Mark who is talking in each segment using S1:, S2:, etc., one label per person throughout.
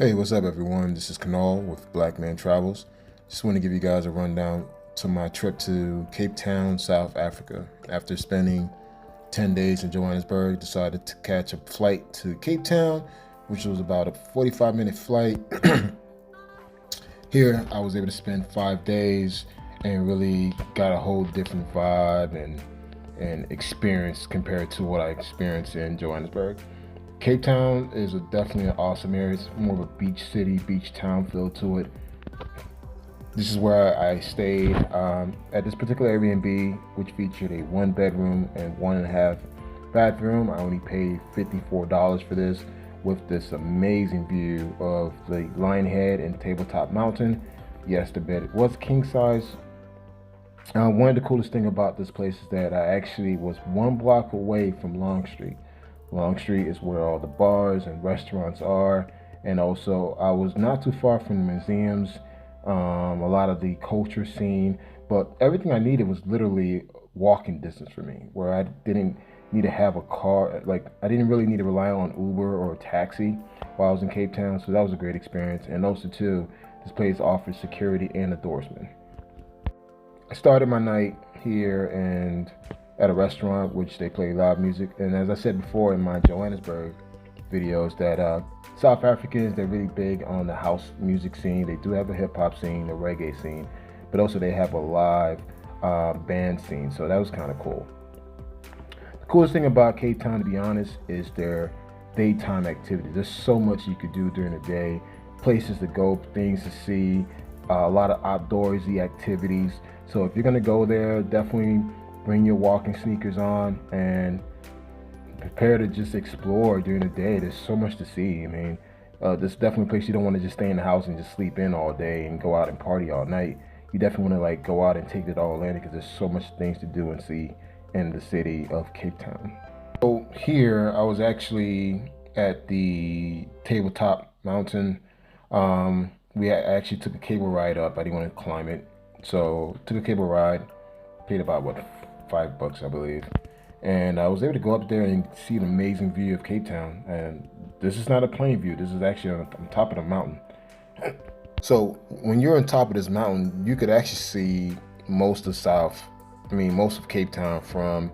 S1: Hey, what's up, everyone? This is Kanal with Black Man Travels. Just want to give you guys a rundown to my trip to Cape Town, South Africa. After spending 10 days in Johannesburg, decided to catch a flight to Cape Town, which was about a 45-minute flight. Here, I was able to spend 5 days and really got a whole different vibe and experience compared to what I experienced in Johannesburg. Cape Town is definitely an awesome area. It's more of a beach city, beach town feel to it. This is where I stayed at this particular Airbnb, which featured a 1 bedroom and 1.5 bathroom. I only paid $54 for this, with this amazing view of the Lionhead and Tabletop Mountain. Yes, the bed was king size. One of the coolest thing about this place is that I actually was 1 block away from Long Street. Long Street is where all the bars and restaurants are, and also I was not too far from the museums, a lot of the culture scene, but everything I needed was literally walking distance for me, where I didn't need to have a car. Like, I didn't really need to rely on Uber or a taxi while I was in Cape Town, so that was a great experience. And also too, this place offers security and endorsement. I started my night here and at a restaurant which they play live music. And as I said before in my Johannesburg videos, that South Africans, they're really big on the house music scene. They do have a hip hop scene, a reggae scene, but also they have a live band scene. So that was kind of cool. The coolest thing about Cape Town, to be honest, is their daytime activities. There's so much you could do during the day, places to go, things to see, a lot of outdoorsy activities. So if you're gonna go there, definitely bring your walking sneakers on and prepare to just explore during the day. There's so much to see. I mean, this is definitely a place you don't want to just stay in the house and just sleep in all day and go out and party all night. You definitely want to like go out and take it all in, because there's so much things to do and see in the city of Cape Town. So here I was actually at the Tabletop Mountain. We actually took a cable ride up. I didn't want to climb it, so took a cable ride. Paid about what, $5, I believe, and I was able to go up there and see an amazing view of Cape Town. And this is not a plain view. This is actually on top of the mountain. So when you're on top of this mountain, you could actually see most of most of Cape Town from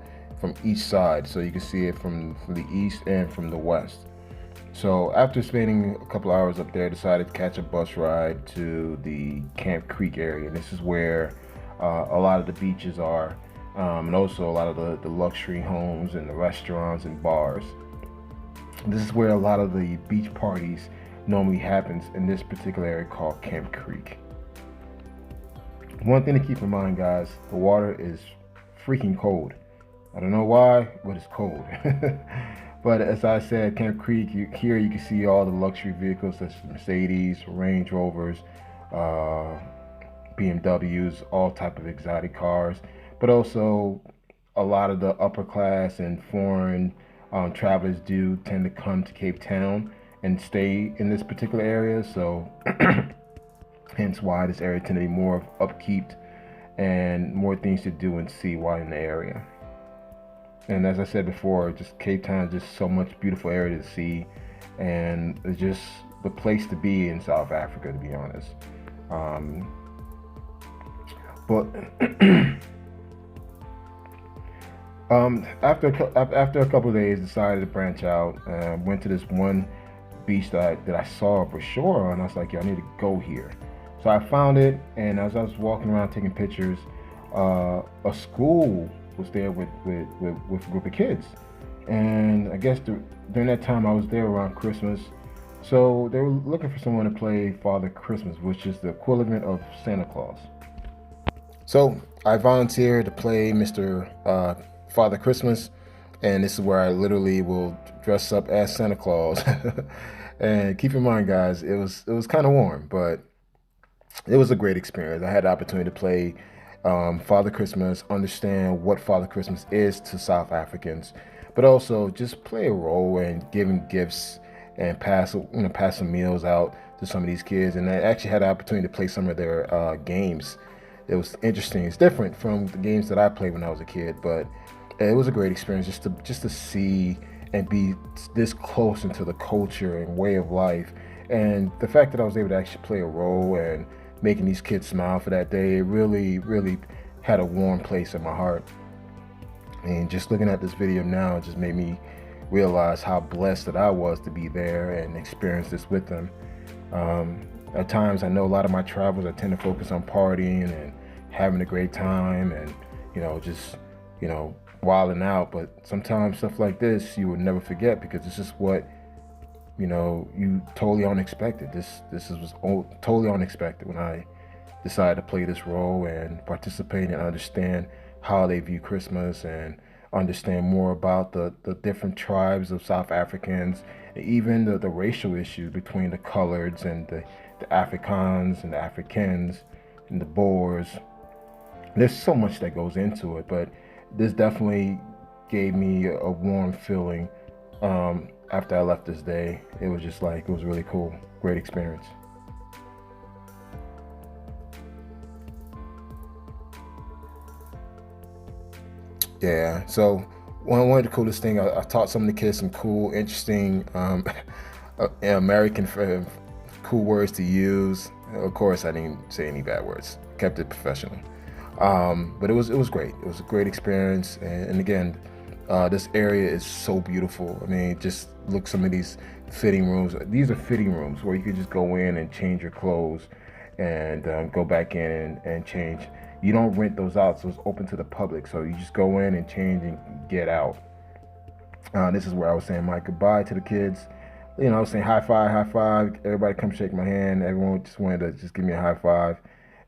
S1: each side. So you can see it from the east and from the west. So after spending a couple hours up there, decided to catch a bus ride to the Camp Creek area. And this is where a lot of the beaches are, and also a lot of the luxury homes and the restaurants and bars. This is where a lot of the beach parties normally happens, in this particular area called Camp Creek. One thing to keep in mind, guys, the water is freaking cold. I don't know why, but it's cold. But as I said, Camp Creek, here you can see all the luxury vehicles such as Mercedes, Range Rovers, BMWs, all type of exotic cars, but also a lot of the upper class and foreign travelers do tend to come to Cape Town and stay in this particular area. So hence why this area tends to be more upkeep and more things to do and see while in the area. And as I said before, just Cape Town is just so much beautiful area to see, and it's just the place to be in South Africa, to be honest. But after a couple of days, decided to branch out. Went to this one beach that I saw a brochure on, and I was like, yo, I need to go here. So I found it, and as I was walking around taking pictures, a school was there with a group of kids. And I guess during that time I was there around Christmas. So they were looking for someone to play Father Christmas, which is the equivalent of Santa Claus. So I volunteered to play Mr. Father Christmas, and this is where I literally will dress up as Santa Claus. And keep in mind, guys, it was kind of warm, but it was a great experience. I had the opportunity to play Father Christmas, understand what Father Christmas is to South Africans, but also just play a role in giving gifts and pass some meals out to some of these kids. And I actually had the opportunity to play some of their games. It was interesting. It's different from the games that I played when I was a kid, but it was a great experience just to see and be this close into the culture and way of life And the fact that I was able to actually play a role and making these kids smile for that day, it really, really had a warm place in my heart. And just looking at this video now, it just made me realize how blessed that I was to be there and experience this with them. At times, I know a lot of my travels, I tend to focus on partying and having a great time and, just, wilding out. But sometimes stuff like this, you would never forget, because this is what, you totally unexpected. This was totally unexpected when I decided to play this role and participate and understand how they view Christmas and understand more about the different tribes of South Africans, and even the racial issues between the coloreds and the Afrikaans and the Africans and the Boers. There's so much that goes into it, but this definitely gave me a warm feeling after I left this day. It was just like, it was really cool. Great experience. Yeah, so one of the coolest thing, I taught some of the kids some cool, interesting American cool words to use. Of course, I didn't say any bad words. Kept it professional. But it was great. It was a great experience. And again, this area is so beautiful. I mean, just look, some of these fitting rooms. These are fitting rooms where you could just go in and change your clothes and go back in and change. You don't rent those out, so it's open to the public. So you just go in and change and get out. This is where I was saying my goodbye to the kids. I was saying high five, high five. Everybody come shake my hand. Everyone just wanted to just give me a high five.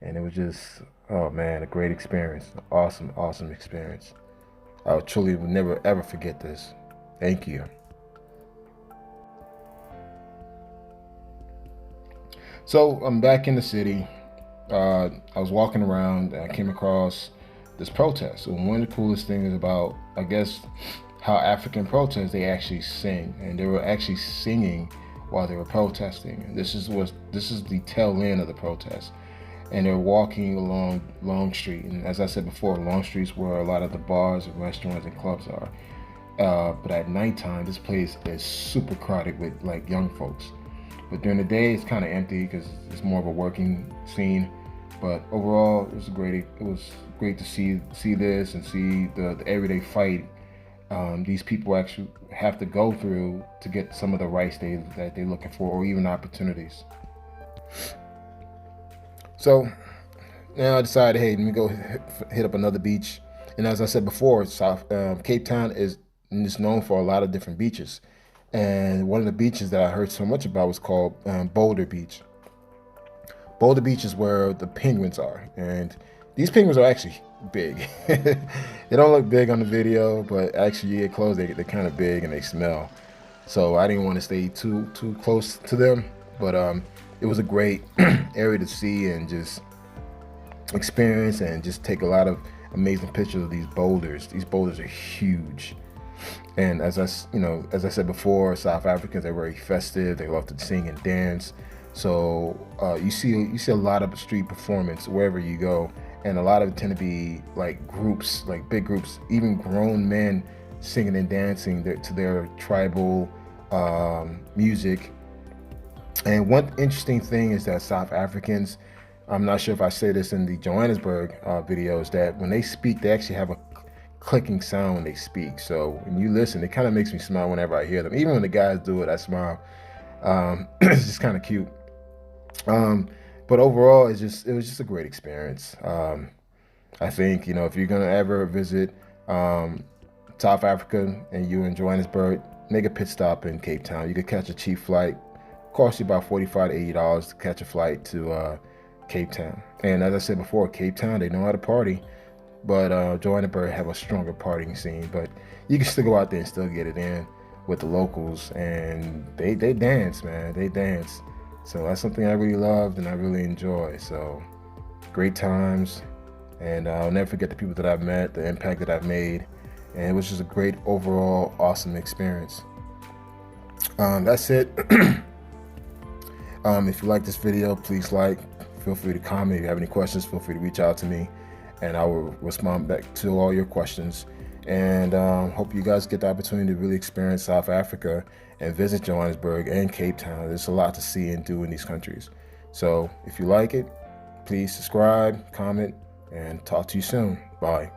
S1: And it was just, oh man, a great experience. Awesome, awesome experience. I truly will never ever forget this. Thank you. So I'm back in the city. I was walking around and I came across this protest. And one of the coolest things about, I guess, how African protests, they actually sing, and they were actually singing while they were protesting. And this is the tail end of the protest. And they're walking along Long Street. And as I said before, Long Street's where a lot of the bars and restaurants and clubs are. But at nighttime, this place is super crowded with like young folks. But during the day, it's kind of empty because it's more of a working scene. But overall, it was great to see this and see the everyday fight these people actually have to go through to get some of the rights that they're looking for, or even opportunities. So now I decided, hey, let me go hit up another beach. And as I said before, Cape Town is known for a lot of different beaches. And one of the beaches that I heard so much about was called Boulder Beach. Boulder Beach is where the penguins are. And these penguins are actually big. They don't look big on the video, but actually you get close, they're kind of big and they smell. So I didn't want to stay too close to them. But it was a great area to see and just experience and just take a lot of amazing pictures of these boulders. These boulders are huge. And as I said before, South Africans are very festive. They love to sing and dance. So you see a lot of street performance wherever you go, and a lot of it tend to be like groups, like big groups, even grown men singing and dancing to their tribal music. And one interesting thing is that South Africans, I'm not sure if I say this in the Johannesburg videos, that when they speak, they actually have a clicking sound when they speak. So when you listen, it kind of makes me smile whenever I hear them. Even when the guys do it, I smile. It's just kind of cute. But overall, it was just a great experience. I think, if you're gonna ever visit South Africa and you're in Johannesburg, make a pit stop in Cape Town. You could catch a cheap flight. Cost you about $45 to $80 to catch a flight to Cape Town. And as I said before, Cape Town, they know how to party. But Johannesburg have a stronger partying scene. But you can still go out there and still get it in with the locals. And they dance, man. They dance. So that's something I really loved and I really enjoy. So great times. And I'll never forget the people that I've met, the impact that I've made. And it was just a great overall awesome experience. That's it. If you like this video, please feel free to comment. If you have any questions, feel free to reach out to me and I will respond back to all your questions. And hope you guys get the opportunity to really experience South Africa and visit Johannesburg and Cape Town. There's a lot to see and do in these countries. So if you like it, please subscribe, comment, and talk to you soon. Bye.